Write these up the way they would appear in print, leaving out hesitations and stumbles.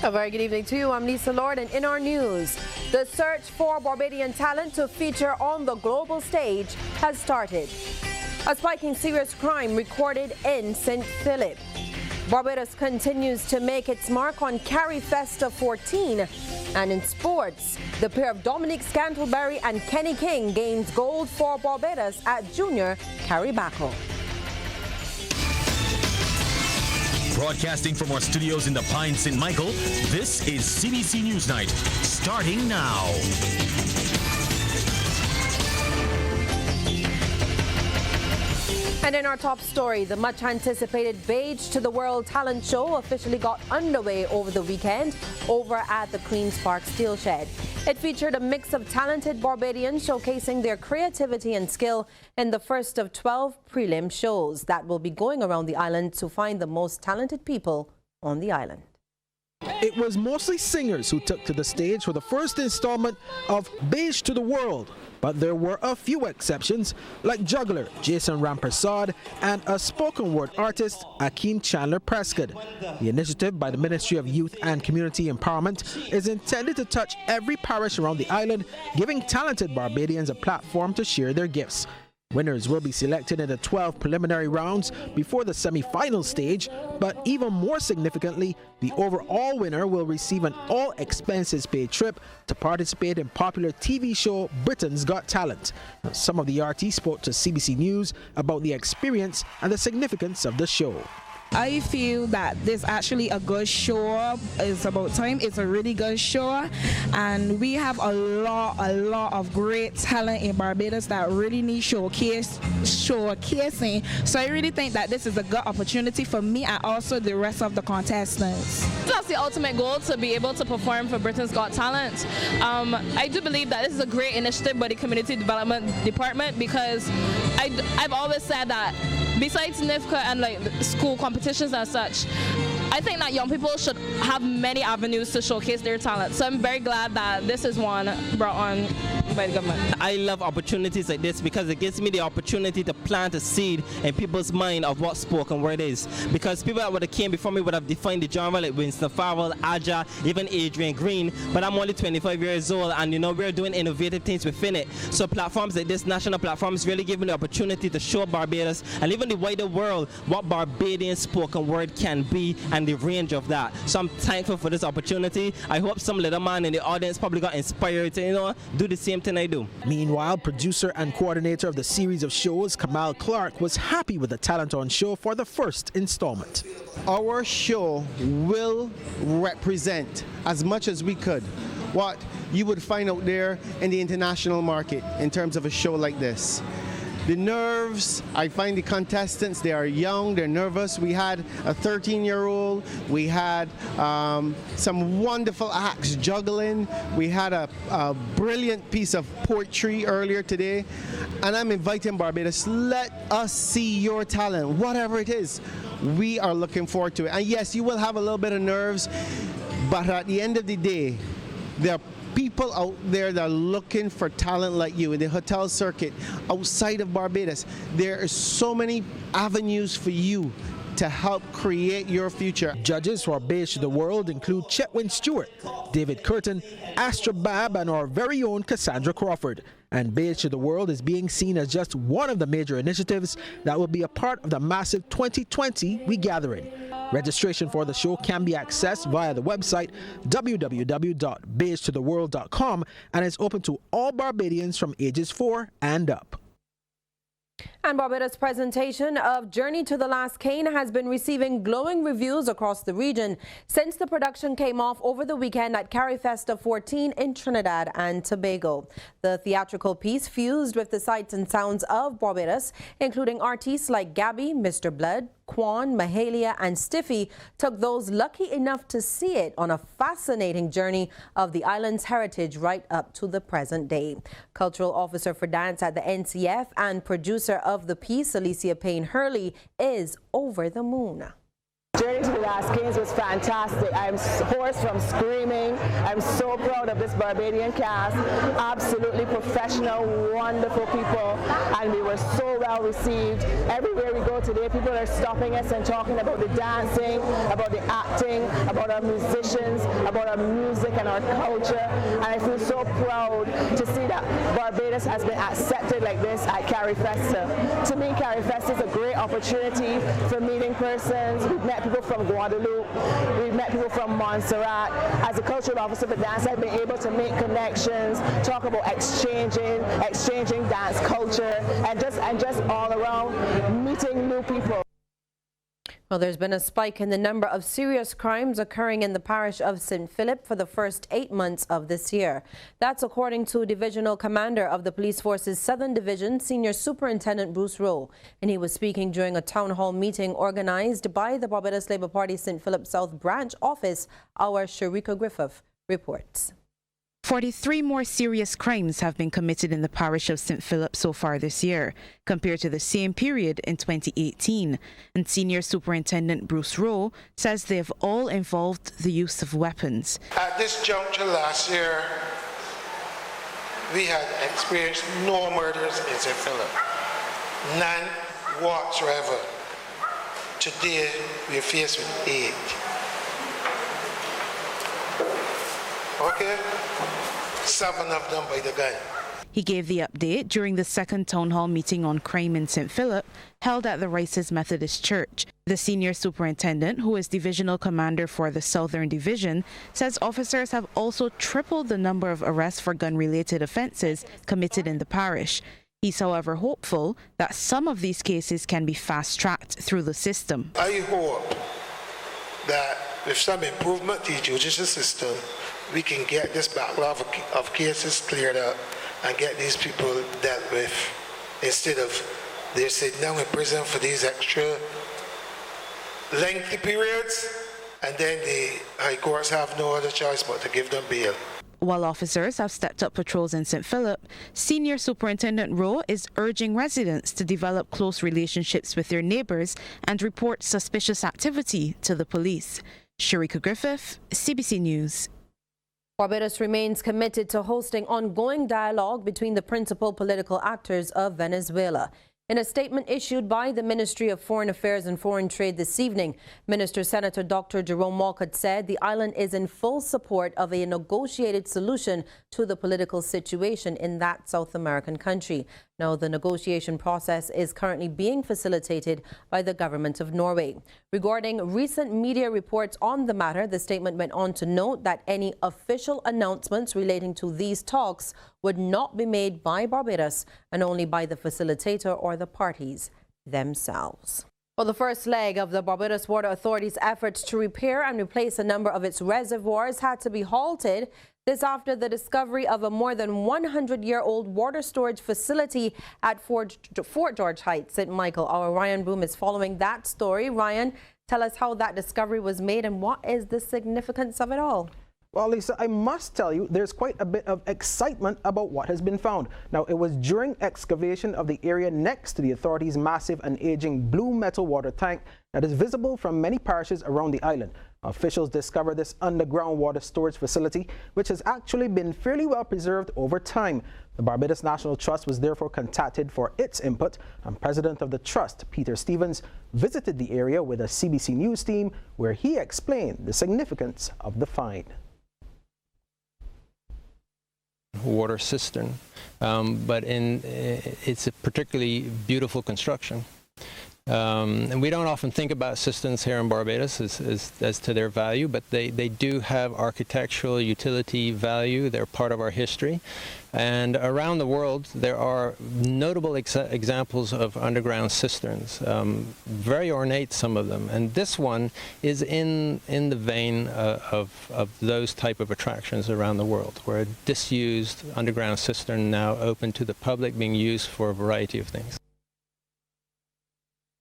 A very good evening to you. I'm Lisa Lord, and in our news, the search for Barbadian talent to feature on the global stage has started. A spiking serious crime recorded in St. Philip. Barbados continues to make its mark on Carry Festa 14. And in sports, the pair of Dominic Scantlebury and Kenny King gains gold for Barbados at Junior Carry Battle. Broadcasting from our studios in the Pine St. Michael, this is CBC Newsnight, starting now. And in our top story, the much-anticipated Beige to the World talent show officially got underway over the weekend over at the Queen's Park Steel Shed. It featured a mix of talented Barbadians showcasing their creativity and skill in the first of 12 prelim shows that will be going around the island to find the most talented people on the island. It was mostly singers who took to the stage for the first installment of Beige to the World, but there were a few exceptions, like juggler Jason Rampersad and a spoken word artist Akeem Chandler Prescott. The initiative by the Ministry of Youth and Community Empowerment is intended to touch every parish around the island, giving talented Barbadians a platform to share their gifts. Winners will be selected in the 12 preliminary rounds before the semi-final stage, but even more significantly, the overall winner will receive an all-expenses-paid trip to participate in popular TV show Britain's Got Talent. Now, some of the artists spoke to CBC News about the experience and the significance of the show. I feel that this actually a good show. It's about time. It's a really good show, and we have a lot of great talent in Barbados that really need showcasing. So I really think that this is a good opportunity for me and also the rest of the contestants. That's the ultimate goal, to be able to perform for Britain's Got Talent. I do believe that this is a great initiative by the Community Development Department, because I've always said that besides NIFCA and like school competitions and such, I think that young people should have many avenues to showcase their talent. So I'm very glad that this is one brought on by the government. I love opportunities like this because it gives me the opportunity to plant a seed in people's mind of what spoken word is. Because people that would have came before me would have defined the genre like Winston Farrell, Aja, even Adrian Green. But I'm only 25 years old, and you know, we're doing innovative things within it. So platforms like this, national platforms, really give me the opportunity to show Barbados and even the wider world what Barbadian spoken word can be and the range of that. So I'm thankful for this opportunity. I hope some little man in the audience probably got inspired to, you know, do the same thing I do. Meanwhile, producer and coordinator of the series of shows, Kamal Clark, was happy with the talent on show for the first installment. Our show will represent as much as we could what you would find out there in the international market in terms of a show like this. The nerves, I find the contestants, they are young, they're nervous. We had a 13-year-old, we had some wonderful acts juggling, we had a brilliant piece of poetry earlier today, and I'm inviting Barbados, let us see your talent, whatever it is. We are looking forward to it. And yes, you will have a little bit of nerves, but at the end of the day, there are people out there that are looking for talent like you in the hotel circuit outside of Barbados. There are so many avenues for you to help create your future. Judges for Beige to the World include Chetwin Stewart, David Curtin, Astra Babb, and our very own Cassandra Crawford. And Beige to the World is being seen as just one of the major initiatives that will be a part of the massive 2020 regathering. Registration for the show can be accessed via the website www.beigetotheworld.com and is open to all Barbadians from ages 4 and up. And Barbados' presentation of Journey to the Last Kane has been receiving glowing reviews across the region since the production came off over the weekend at Carry Festa 14 in Trinidad and Tobago. The theatrical piece fused with the sights and sounds of Barbados, including artists like Gabby, Mr. Blood, Quan, Mahalia, and Stiffy, took those lucky enough to see it on a fascinating journey of the island's heritage right up to the present day. Cultural officer for dance at the NCF and producer of the piece, Alicia Payne Hurley, is over the moon. Journey to the Last Kings was fantastic. I'm hoarse from screaming. I'm so proud of this Barbadian cast. Absolutely professional, wonderful people, and we were so well received. Everywhere we go today, people are stopping us and talking about the dancing, about the acting, about our musicians, about our music and our culture. And I feel so proud to see that Barbados has been accepted like this at Carry Festa. To me, Carry Festa is a great opportunity for meeting persons. We've met people from Guadeloupe, we've met people from Montserrat. As a cultural officer for dance, I've been able to make connections, talk about exchanging dance culture, and just all around meeting new people. Well, there's been a spike in the number of serious crimes occurring in the parish of St. Philip for the first 8 months of this year. That's according to Divisional Commander of the Police Force's Southern Division, Senior Superintendent Bruce Rowe. And he was speaking during a town hall meeting organized by the Barbados Labour Party St. Philip South Branch Office. Our Sharika Griffith reports. 43 more serious crimes have been committed in the parish of St. Philip so far this year, compared to the same period in 2018. And Senior Superintendent Bruce Rowe says they have all involved the use of weapons. At this juncture last year, we had experienced no murders in St. Philip. None whatsoever. Today, we are faced with 8. Okay? 7 of them by the gun. He gave the update during the second town hall meeting on crime in St. Philip, held at the Rice's Methodist Church. The senior superintendent, who is divisional commander for the Southern Division, says officers have also tripled the number of arrests for gun-related offences committed in the parish. He's, however, hopeful that some of these cases can be fast-tracked through the system. I hope that with some improvement to the judicial system, we can get this backlog of cases cleared up and get these people dealt with, instead of they're sitting down in prison for these extra lengthy periods, and then the high courts have no other choice but to give them bail. While officers have stepped up patrols in St. Philip, Senior Superintendent Rowe is urging residents to develop close relationships with their neighbours and report suspicious activity to the police. Sharika Griffith, CBC News. Barbados remains committed to hosting ongoing dialogue between the principal political actors of Venezuela. In a statement issued by the Ministry of Foreign Affairs and Foreign Trade this evening, Minister Senator Dr. Jerome Walcott said the island is in full support of a negotiated solution to the political situation in that South American country. Now, the negotiation process is currently being facilitated by the government of Norway. Regarding recent media reports on the matter, the statement went on to note that any official announcements relating to these talks would not be made by Barbados and only by the facilitator or the parties themselves. Well, the first leg of the Barbados Water Authority's efforts to repair and replace a number of its reservoirs had to be halted. This after the discovery of a more than 100-year-old water storage facility at Fort George Heights, St. Michael. Our Ryan Boom is following that story. Ryan, tell us how that discovery was made and what is the significance of it all? Well, Lisa, I must tell you, there's quite a bit of excitement about what has been found. Now, it was during excavation of the area next to the authority's massive and aging blue metal water tank that is visible from many parishes around the island. Officials discovered this underground water storage facility, which has actually been fairly well preserved over time. The Barbados National Trust was therefore contacted for its input, and President of the Trust, Peter Stevens, visited the area with a CBC News team where he explained the significance of the find. Water cistern, but it's a particularly beautiful construction. And we don't often think about cisterns here in Barbados as to their value, but they do have architectural utility value. They're part of our history. And around the world, there are notable examples of underground cisterns, very ornate, some of them. And this one is in the vein of those type of attractions around the world, where a disused underground cistern now open to the public, being used for a variety of things.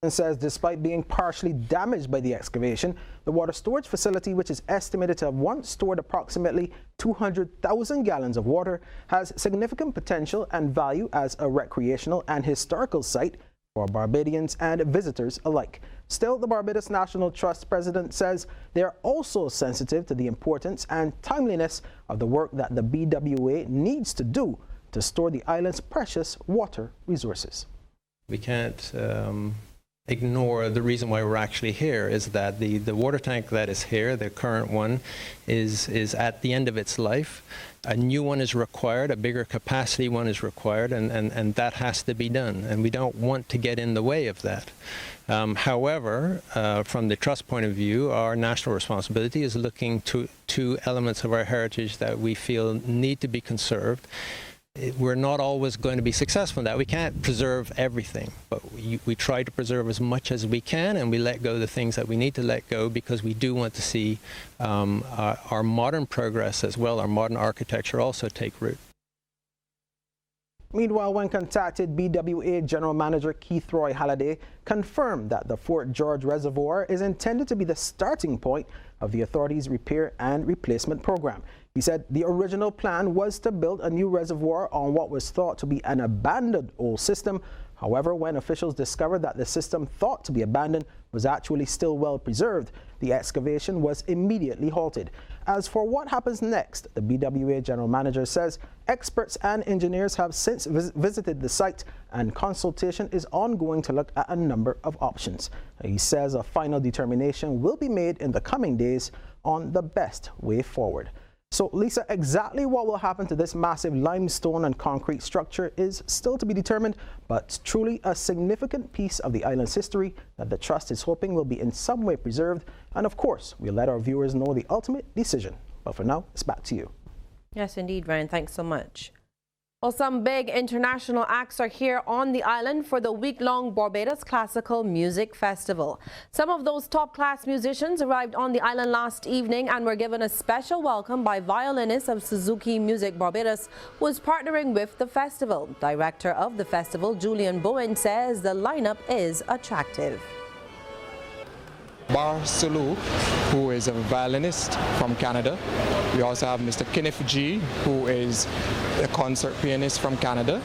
And says despite being partially damaged by the excavation, the water storage facility, which is estimated to have once stored approximately 200,000 gallons of water, has significant potential and value as a recreational and historical site for Barbadians and visitors alike. Still, the Barbados National Trust president says they are also sensitive to the importance and timeliness of the work that the BWA needs to do to store the island's precious water resources. We can't ignore the reason why we're actually here is that the water tank that is here, the current one, is at the end of its life. A new one is required, a bigger capacity one is required, and that has to be done. And we don't want to get in the way of that. However, from the trust point of view, our national responsibility is looking to elements of our heritage that we feel need to be conserved. We're not always going to be successful in that. We can't preserve everything, but we try to preserve as much as we can, and we let go of the things that we need to let go because we do want to see our modern progress as well, our modern architecture also take root. Meanwhile, when contacted, BWA General Manager Keith Roy Halliday confirmed that the Fort George Reservoir is intended to be the starting point of the authority's repair and replacement program. He said the original plan was to build a new reservoir on what was thought to be an abandoned old system. However, when officials discovered that the system thought to be abandoned was actually still well preserved, the excavation was immediately halted. As for what happens next, the BWA General Manager says experts and engineers have since visited the site and consultation is ongoing to look at a number of options. He says a final determination will be made in the coming days on the best way forward. So, Lisa, exactly what will happen to this massive limestone and concrete structure is still to be determined, but truly a significant piece of the island's history that the Trust is hoping will be in some way preserved. And of course, we'll let our viewers know the ultimate decision. But for now, it's back to you. Yes, indeed, Ryan. Thanks so much. Well, some big international acts are here on the island for the week-long Barbados Classical Music Festival. Some of those top-class musicians arrived on the island last evening and were given a special welcome by violinists of Suzuki Music Barbados, who is partnering with the festival. Director of the festival, Julian Bowen, says the lineup is attractive. Bar Sulu, who is a violinist from Canada. We also have Mr. Kenneth G, who is a concert pianist from Canada.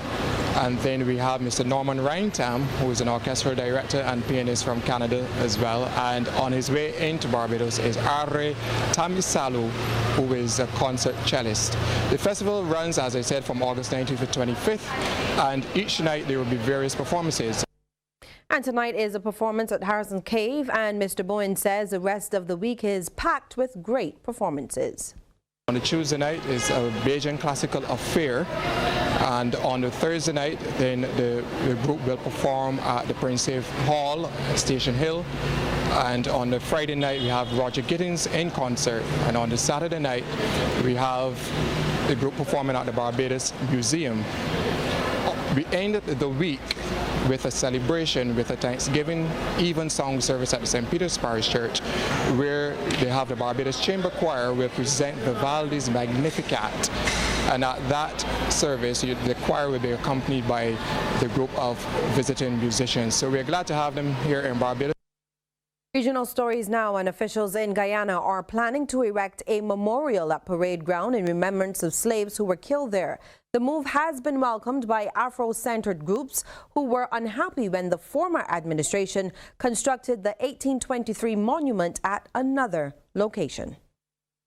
And then we have Mr. Norman Reintam, who is an orchestral director and pianist from Canada as well. And on his way into Barbados is Are Tamisalu, who is a concert cellist. The festival runs, as I said, from August 19th to 25th, and each night there will be various performances. And tonight is a performance at Harrison Cave, and Mr. Bowen says the rest of the week is packed with great performances. On the Tuesday night is a Bajan Classical Affair, and on the Thursday night then the group will perform at the Prince Save Hall, Station Hill, and on the Friday night we have Roger Gittins in concert, and on the Saturday night we have the group performing at the Barbados Museum. We ended the week with a celebration, with a Thanksgiving evensong service at the St. Peter's Parish Church, where they have the Barbados Chamber Choir will present Vivaldi's Magnificat. And at that service, the choir will be accompanied by the group of visiting musicians. So we're glad to have them here in Barbados. Regional stories now, and officials in Guyana are planning to erect a memorial at Parade Ground in remembrance of slaves who were killed there. The move has been welcomed by Afro-centered groups who were unhappy when the former administration constructed the 1823 monument at another location.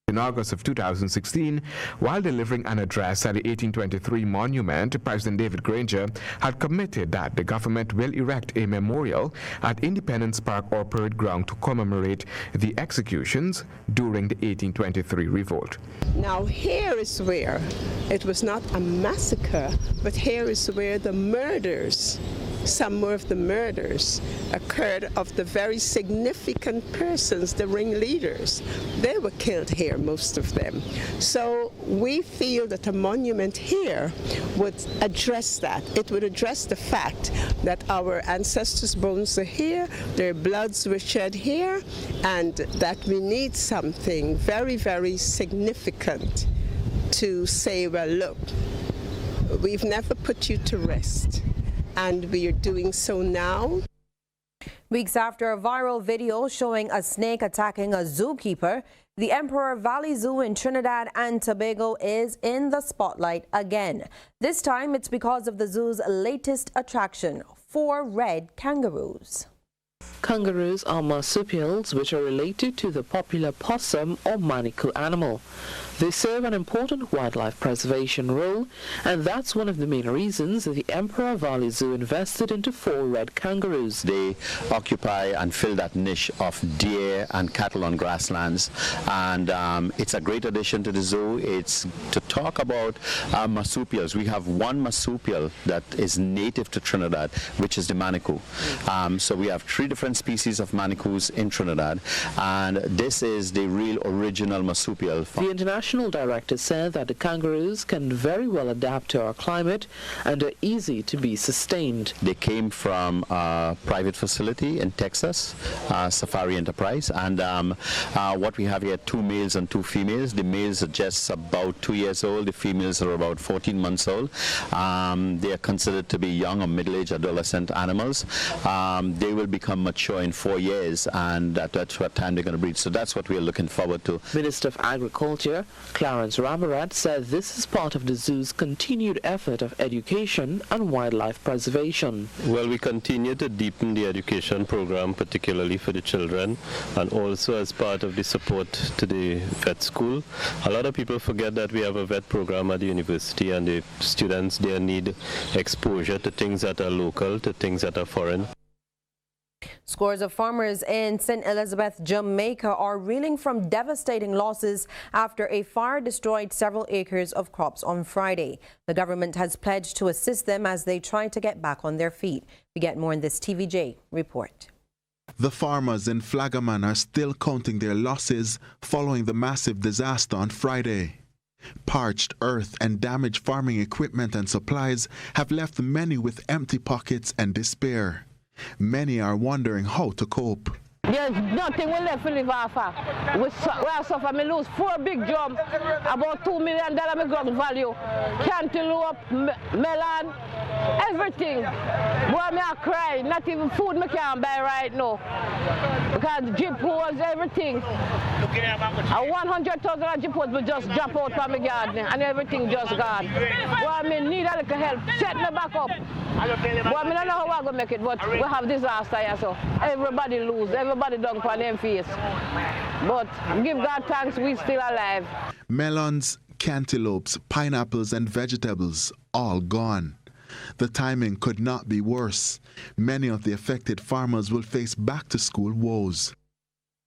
In August of 2016, while delivering an address at the 1823 monument, President David Granger had committed that the government will erect a memorial at Independence Park or Parade Ground to commemorate the executions during the 1823 revolt. Now here is where it was not a massacre, but here is where the murders, some more of the murders occurred of the very significant persons, the ringleaders. They were killed here, most of them. So we feel that a monument here would address that. It would address the fact that our ancestors' bones are here, their bloods were shed here, and that we need something very, very significant to say, well, look, we've never put you to rest, and we are doing so now. Weeks after a viral video showing a snake attacking a zookeeper, The Emperor Valley Zoo in Trinidad and Tobago is in the spotlight again. This time it's because of the zoo's latest attraction, 4 red kangaroos. Kangaroos are marsupials which are related to the popular possum or manikou animal. They serve an important wildlife preservation role, and that's one of the main reasons the Emperor Valley Zoo invested into 4 red kangaroos. They occupy and fill that niche of deer and cattle on grasslands, and it's a great addition to the zoo. It's to talk about marsupials. We have one marsupial that is native to Trinidad, which is the manikou. So we have 3 different species of manicous in Trinidad, and this is the real original marsupial. The international director said that the kangaroos can very well adapt to our climate and are easy to be sustained. They came from a private facility in Texas, Safari Enterprise, and what we have here, 2 males and 2 females. The males are just about 2 years old, the females are about 14 months old. They are considered to be young or middle-aged adolescent animals. They will become mature in 4 years, and that's what time they're going to breed. So that's what we're looking forward to. Minister of Agriculture Clarence Ramarat said this is part of the zoo's continued effort of education and wildlife preservation. Well, we continue to deepen the education program, particularly for the children, and also as part of the support to the vet school. A lot of people forget that we have a vet program at the university, and the students there need exposure to things that are local, to things that are foreign. Scores of farmers in St. Elizabeth, Jamaica are reeling from devastating losses after a fire destroyed several acres of crops on Friday. The government has pledged to assist them as they try to get back on their feet. We get more in this TVJ report. The farmers in Flagaman are still counting their losses following the massive disaster on Friday. Parched earth and damaged farming equipment and supplies have left many with empty pockets and despair. Many are wondering how to cope. There's nothing we left to live off of. We have suffered. Me lose 4 big drum, about $2 million me ground value, cantaloupe, melon, everything. Boy, me a cry. Not even food me can't buy right now. Because drip hose, everything. 100,000 drip hose will just drop out from my garden and everything just gone. Boy, me need a little help. Set me back up. Boy, me don't know how I'm going to make it, but we have disaster here, so everybody lose. Everybody done for them face. But give God thanks, we still alive. Melons, cantaloupes, pineapples and vegetables all gone. The timing could not be worse. Many of the affected farmers will face back-to-school woes.